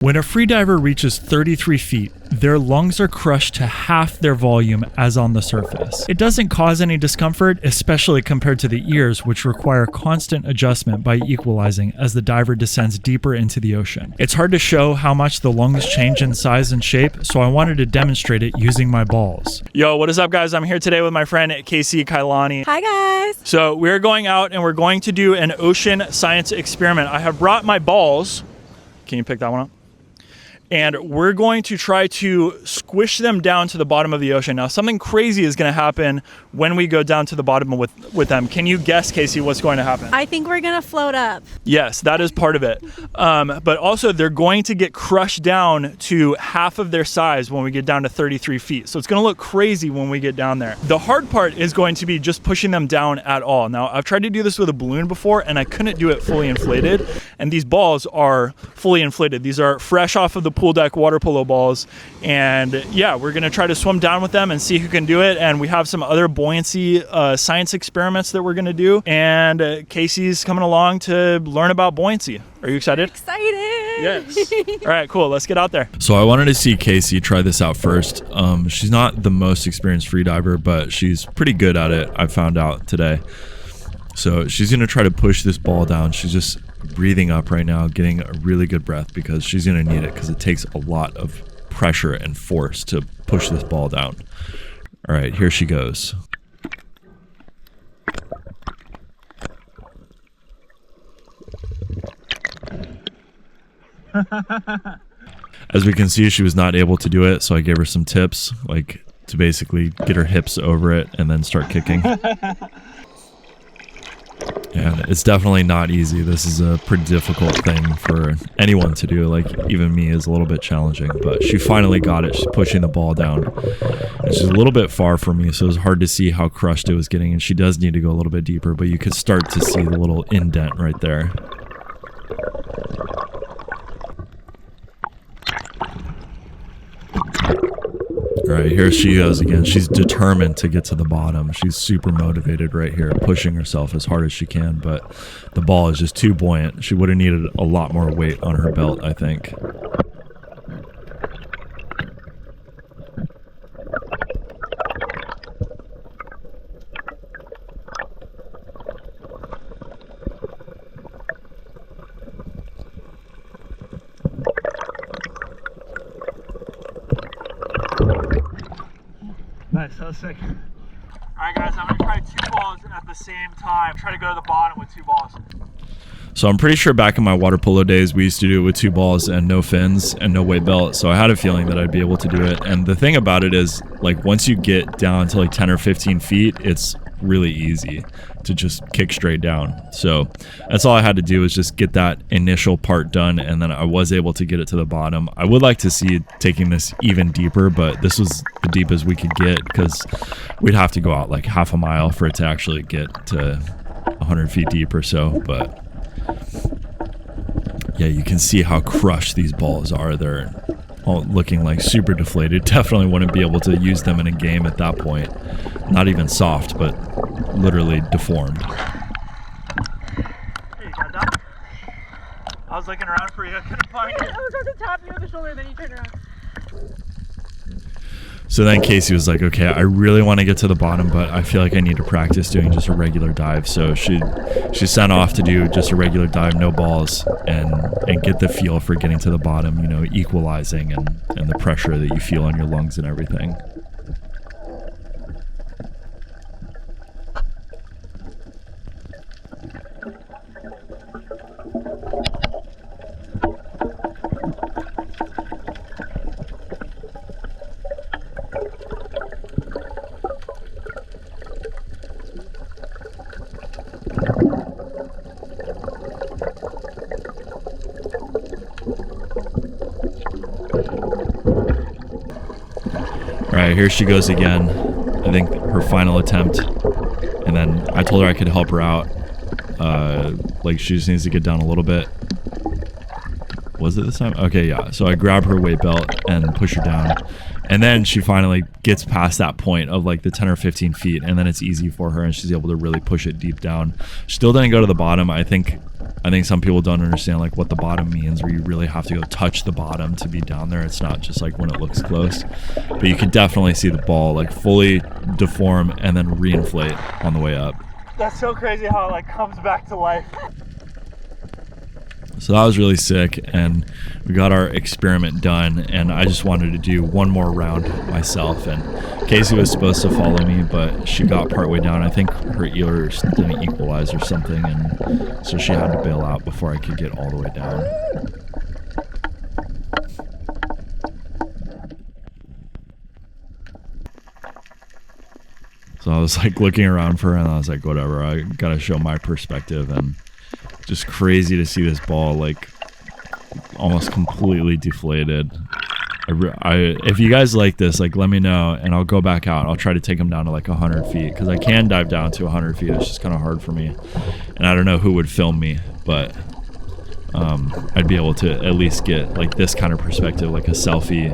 When a freediver reaches 33 feet, their lungs are crushed to half their volume as on the surface. It doesn't cause any discomfort, especially compared to the ears, which require constant adjustment by equalizing as the diver descends deeper into the ocean. It's hard to show how much the lungs change in size and shape, so I wanted to demonstrate it using my balls. Yo, what is up, guys? I'm here today with my friend Kayci. Hi, guys. So we're going out and we're going to do an ocean science experiment. I have brought my balls. Can you pick that one up? And we're going to try to squish them down to the bottom of the ocean. Now, something crazy is going to happen when we go down to the bottom with them. Can you guess, Kayci, what's going to happen? I think we're going to float up. Yes, that is part of it. But also, they're going to get crushed down to half of their size when we get down to 33 feet. So it's going to look crazy when we get down there. The hard part is going to be just pushing them down at all. Now, I've tried to do this with a balloon before, and I couldn't do it fully inflated. And these balls are fully inflated. These are fresh off of the pool deck water polo balls, and yeah, we're gonna try to swim down with them and see who can do it. And we have some other buoyancy science experiments that we're gonna do, and Kayci's coming along to learn about buoyancy. Are you excited? Excited. Yes. All right, cool, let's get out there. So I wanted to see Kayci try this out first. She's not the most experienced freediver, but she's pretty good at it, I found out today. So she's gonna try to push this ball down. She's just breathing up right now, getting a really good breath because she's going to need it because it takes a lot of pressure and force to push this ball down. All right, here she goes. As we can see, she was not able to do it, so I gave her some tips, like to basically get her hips over it and then start kicking. And it's definitely not easy. This is a pretty difficult thing for anyone to do. Like, even me is a little bit challenging, but she finally got it. She's pushing the ball down. And she's a little bit far from me, so it was hard to see how crushed it was getting. And she does need to go a little bit deeper, but you could start to see the little indent right there. All right, here she goes again. She's determined to get to the bottom. She's super motivated right here, pushing herself as hard as she can, but the ball is just too buoyant. She would have needed a lot more weight on her belt, I think. Nice, that was sick. Alright guys, I'm gonna try 2 balls at the same time. Try to go to the bottom with 2 balls. So I'm pretty sure back in my water polo days, we used to do it with 2 balls and no fins and no weight belt. So I had a feeling that I'd be able to do it. And the thing about it is, like, once you get down to like 10 or 15 feet, it's really easy to just kick straight down. So that's all I had to do, was just get that initial part done, and then I was able to get it to the bottom. I would like to see taking this even deeper, but this was the deepest we could get because we'd have to go out like half a mile for it to actually get to 100 feet deep or so. But yeah, you can see how crushed these balls are. They're all looking like super deflated. Definitely wouldn't be able to use them in a game at that point. Not even soft, but literally deformed. Hey, you got that? I was looking around for you. I couldn't find it. I was about to tap you on the shoulder, then you turned around. So then Kayci was like, okay, I really want to get to the bottom, but I feel like I need to practice doing just a regular dive. So she sent off to do just a regular dive, no balls, and get the feel for getting to the bottom, you know, equalizing and the pressure that you feel on your lungs and everything. All right, here she goes again. I think her final attempt. And then I told her I could help her out. Like, she just needs to get down a little bit. Was it this time? Okay, yeah. So I grab her weight belt and push her down. And then she finally gets past that point of like the 10 or 15 feet, and then it's easy for her and she's able to really push it deep down. Still didn't go to the bottom. I think some people don't understand like what the bottom means, where you really have to go touch the bottom to be down there. It's not just like when it looks close. But you can definitely see the ball like fully deform and then reinflate on the way up. That's so crazy how it like comes back to life. So that was really sick, and we got our experiment done, and I just wanted to do one more round myself. And Kayci was supposed to follow me, but she got partway down. I think her ears didn't equalize or something, and so she had to bail out before I could get all the way down. So I was like looking around for her, and I was like, whatever, I gotta show my perspective. And just crazy to see this ball like almost completely deflated. If you guys like this, like let me know and I'll go back out. I'll try to take them down to like 100 feet, because I can dive down to 100 feet. It's just kind of hard for me, and I don't know who would film me, but I'd be able to at least get like this kind of perspective, like a selfie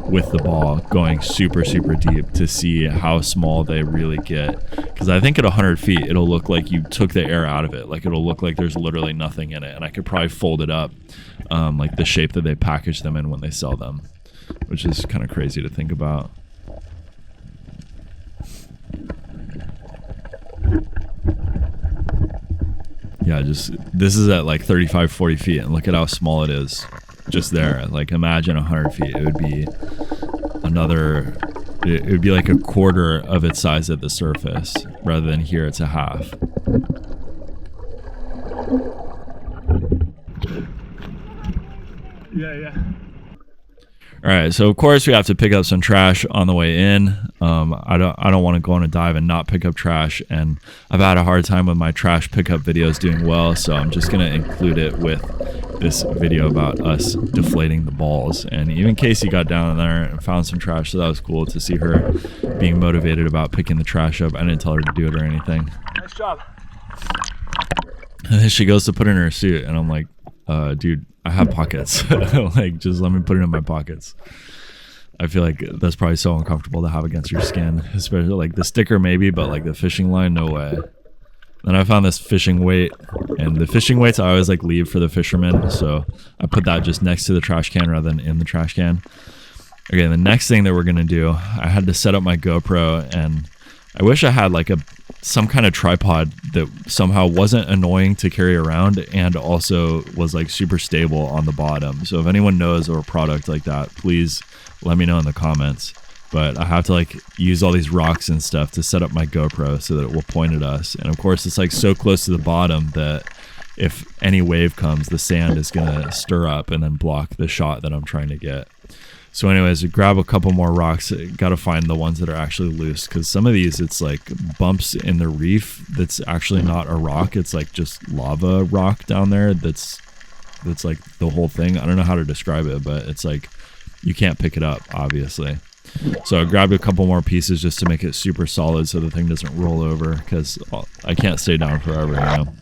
with the ball going super, super deep, to see how small they really get. Because I think at 100 feet, it'll look like you took the air out of it. Like it'll look like there's literally nothing in it. And I could probably fold it up like the shape that they package them in when they sell them, which is kind of crazy to think about. Yeah, just this is at like 35, 40 feet, and look at how small it is just there. Like imagine 100 feet, it would be it would be like a quarter of its size at the surface, rather than here it's a half. Yeah. All right, so of course we have to pick up some trash on the way in. I don't want to go on a dive and not pick up trash, and I've had a hard time with my trash pickup videos doing well, so I'm just gonna include it with this video about us deflating the balls. And even Kayci got down there and found some trash, so that was cool to see her being motivated about picking the trash up. I didn't tell her to do it or anything. Nice job. And then she goes to put it in her suit, and I'm like, dude, I have pockets. Like, just let me put it in my pockets. I feel like that's probably so uncomfortable to have against your skin, especially like the sticker maybe, but like the fishing line, no way. Then I found this fishing weight, and the fishing weights I always like leave for the fishermen, so I put that just next to the trash can rather than in the trash can. Okay, the next thing that we're gonna do, I had to set up my GoPro, and I wish I had like some kind of tripod that somehow wasn't annoying to carry around and also was like super stable on the bottom. So if anyone knows of a product like that, please let me know in the comments. But I have to like use all these rocks and stuff to set up my GoPro so that it will point at us. And of course it's like so close to the bottom that if any wave comes, the sand is gonna stir up and then block the shot that I'm trying to get. So anyways, we grab a couple more rocks. Got to find the ones that are actually loose, because some of these, it's like bumps in the reef that's actually not a rock. It's like just lava rock down there that's like the whole thing. I don't know how to describe it, but it's like you can't pick it up, obviously. So I grabbed a couple more pieces just to make it super solid so the thing doesn't roll over, because I can't stay down forever, you know?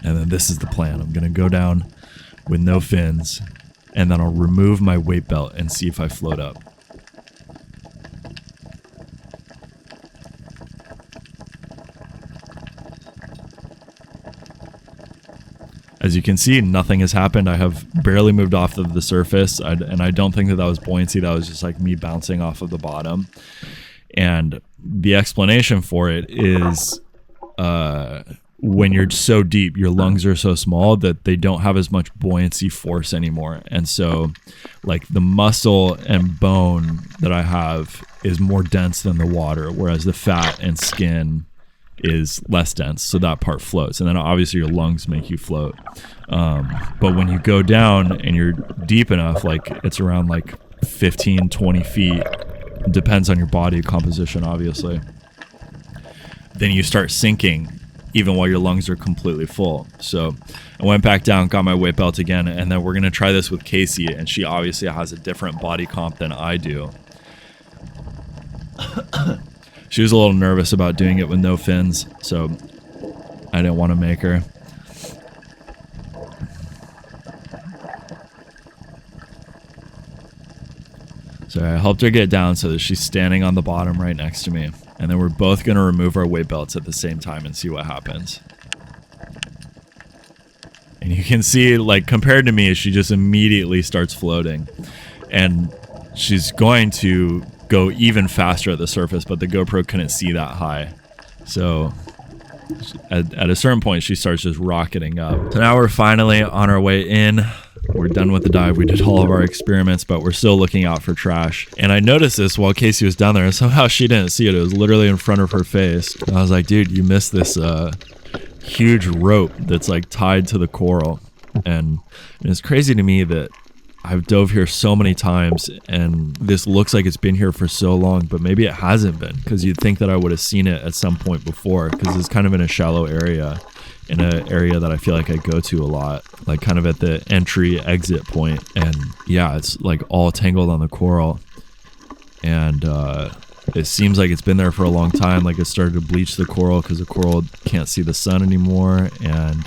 And then this is the plan. I'm going to go down with no fins, and then I'll remove my weight belt and see if I float up. As you can see, nothing has happened. I have barely moved off of the surface, and I don't think that was buoyancy. That was just like me bouncing off of the bottom. And the explanation for it is when you're so deep, your lungs are so small that they don't have as much buoyancy force anymore. And so like the muscle and bone that I have is more dense than the water, whereas the fat and skin is less dense, so that part floats. And then obviously your lungs make you float. But when you go down and you're deep enough, like it's around like 15, 20 feet, depends on your body composition, obviously, then you start sinking even while your lungs are completely full. So I went back down, got my weight belt again, and then we're gonna try this with Kayci, and she obviously has a different body comp than I do. She was a little nervous about doing it with no fins, so I didn't want to make her. So I helped her get down so that she's standing on the bottom right next to me. And then we're both going to remove our weight belts at the same time and see what happens. And you can see, like, compared to me, she just immediately starts floating. And she's going to go even faster at the surface, but the GoPro couldn't see that high. So at a certain point, she starts just rocketing up. So now we're finally on our way in. We're done with the dive. We did all of our experiments, but we're still looking out for trash. And I noticed this while Kayci was down there, and somehow she didn't see it. It was literally in front of her face. And I was like, dude, you missed this huge rope that's like tied to the coral. And it's crazy to me that I've dove here so many times and this looks like it's been here for so long, but maybe it hasn't been, because you'd think that I would have seen it at some point before, because it's kind of in a shallow area, in an area that I feel like I go to a lot, like kind of at the entry exit point. And yeah, it's like all tangled on the coral, and it seems like it's been there for a long time. Like it started to bleach the coral because the coral can't see the sun anymore, and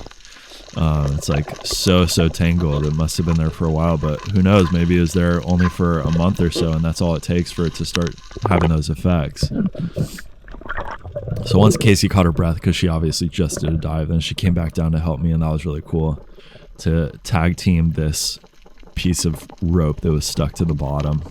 it's like so tangled. It must have been there for a while, but who knows, maybe it was there only for a month or so, and that's all it takes for it to start having those effects. So once Kayci caught her breath, because she obviously just did a dive, then she came back down to help me, and that was really cool to tag team this piece of rope that was stuck to the bottom.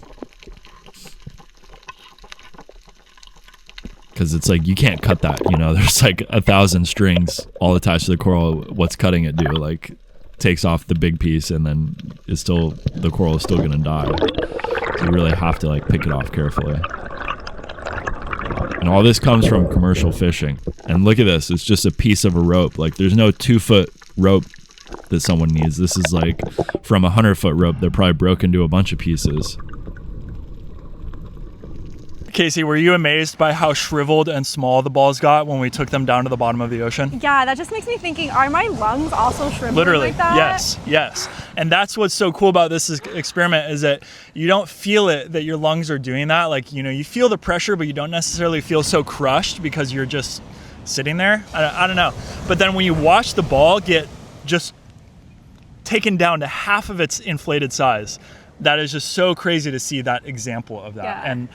Because it's like, you can't cut that, you know, there's like 1,000 strings all attached to the coral. What's cutting it do? Like, takes off the big piece, and then it's still, the coral is still gonna die. So you really have to like pick it off carefully. And all this comes from commercial fishing. And look at this, it's just a piece of a rope. Like, there's no 2-foot rope that someone needs. This is like from a 100-foot rope that probably broke into a bunch of pieces. Kayci, were you amazed by how shriveled and small the balls got when we took them down to the bottom of the ocean? Yeah, that just makes me thinking, are my lungs also shriveled Literally, like that? yes. And that's what's so cool about this experiment, is that you don't feel it, that your lungs are doing that. Like, you know, you feel the pressure, but you don't necessarily feel so crushed because you're just sitting there. I don't know. But then when you watch the ball get just taken down to half of its inflated size, that is just so crazy to see that example of that. Yeah. And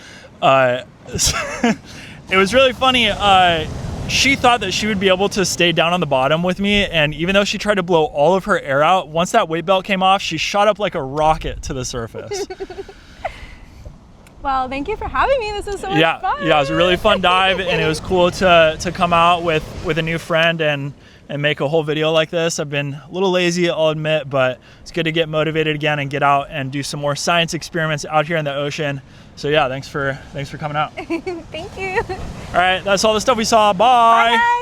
it was really funny. She thought that she would be able to stay down on the bottom with me, and even though she tried to blow all of her air out, once that weight belt came off, she shot up like a rocket to the surface. Well, thank you for having me. This was so much fun. Yeah, it was a really fun dive, and it was cool to come out with a new friend and make a whole video like this. I've been a little lazy, I'll admit, but it's good to get motivated again and get out and do some more science experiments out here in the ocean. So yeah, thanks for coming out. Thank you. All right, that's all the stuff we saw. Bye. Bye, guys.